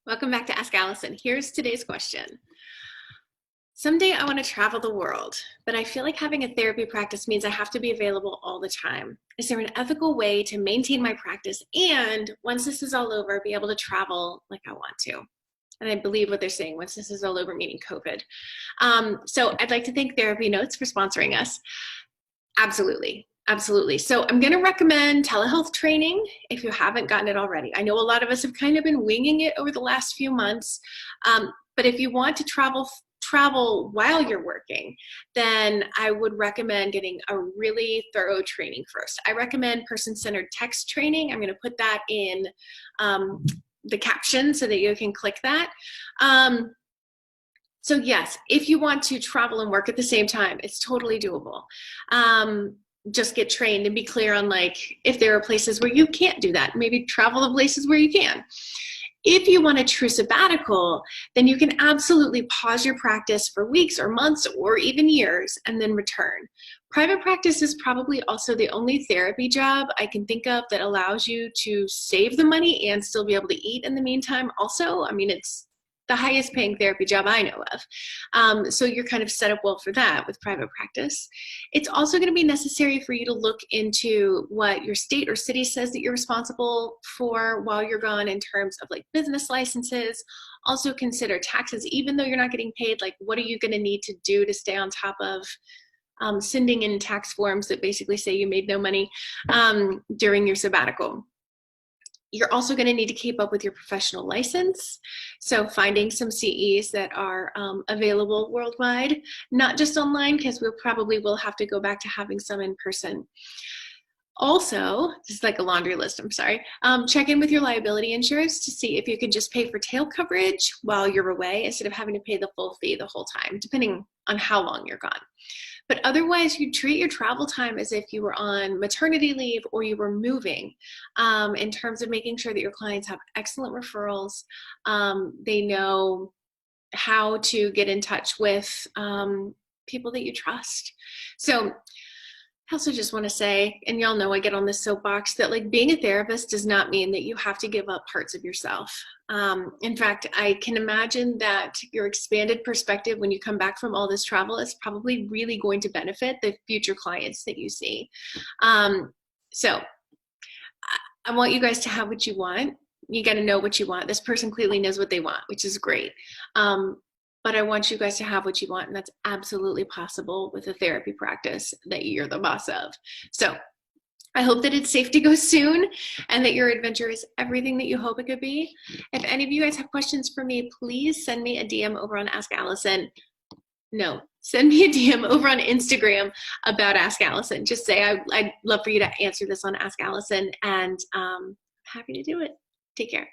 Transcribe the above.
Welcome back to Ask Allison. Here's today's question. Someday I want to travel the world, but I feel like having a therapy practice means I have to be available all the time. Is there an ethical way to maintain my practice and once this is all over, be able to travel like I want to? And I believe what they're saying, once this is all over, meaning COVID. So I'd like to thank TherapyNotes for sponsoring us. Absolutely. Absolutely. So I'm going to recommend telehealth training if you haven't gotten it already. I know a lot of us have kind of been winging it over the last few months, but if you want to travel while you're working, then I would recommend getting a really thorough training first. I recommend person-centered text training. I'm going to put that in the caption so that you can click that. So yes, if you want to travel and work at the same time, it's totally doable. Just get trained and be clear on like, if there are places where you can't do that, maybe travel to places where you can. If you want a true sabbatical, then you can absolutely pause your practice for weeks or months or even years and then return. Private practice is probably also the only therapy job I can think of that allows you to save the money and still be able to eat in the meantime also. I mean, it's the highest paying therapy job I know of. So you're kind of set up well for that with private practice. It's also going to be necessary for you to look into what your state or city says that you're responsible for while you're gone in terms of like business licenses. Also consider taxes, even though you're not getting paid, like what are you going to need to do to stay on top of sending in tax forms that basically say you made no money during your sabbatical. You're also going to need to keep up with your professional license. So finding some CEs that are available worldwide, not just online, because we probably will have to go back to having some in person. Also, this is like a laundry list, I'm sorry, check in with your liability insurers to see if you can just pay for tail coverage while you're away instead of having to pay the full fee the whole time, depending on how long you're gone. But otherwise, you treat your travel time as if you were on maternity leave or you were moving in terms of making sure that your clients have excellent referrals. They know how to get in touch with people that you trust. So I also just want to say, and y'all know I get on this soapbox, that like being a therapist does not mean that you have to give up parts of yourself. In fact, I can imagine that your expanded perspective when you come back from all this travel is probably really going to benefit the future clients that you see. So I want you guys to have what you want. You got to know what you want. This person clearly knows what they want, which is great. But I want you guys to have what you want, and that's absolutely possible with a therapy practice that you're the boss of. So I hope that it's safe to go soon and that your adventure is everything that you hope it could be. If any of you guys have questions for me, please send me a DM over on Ask Allison. No, send me a DM over on Instagram about Ask Allison. Just say, I'd love for you to answer this on Ask Allison, and I'm happy to do it. Take care.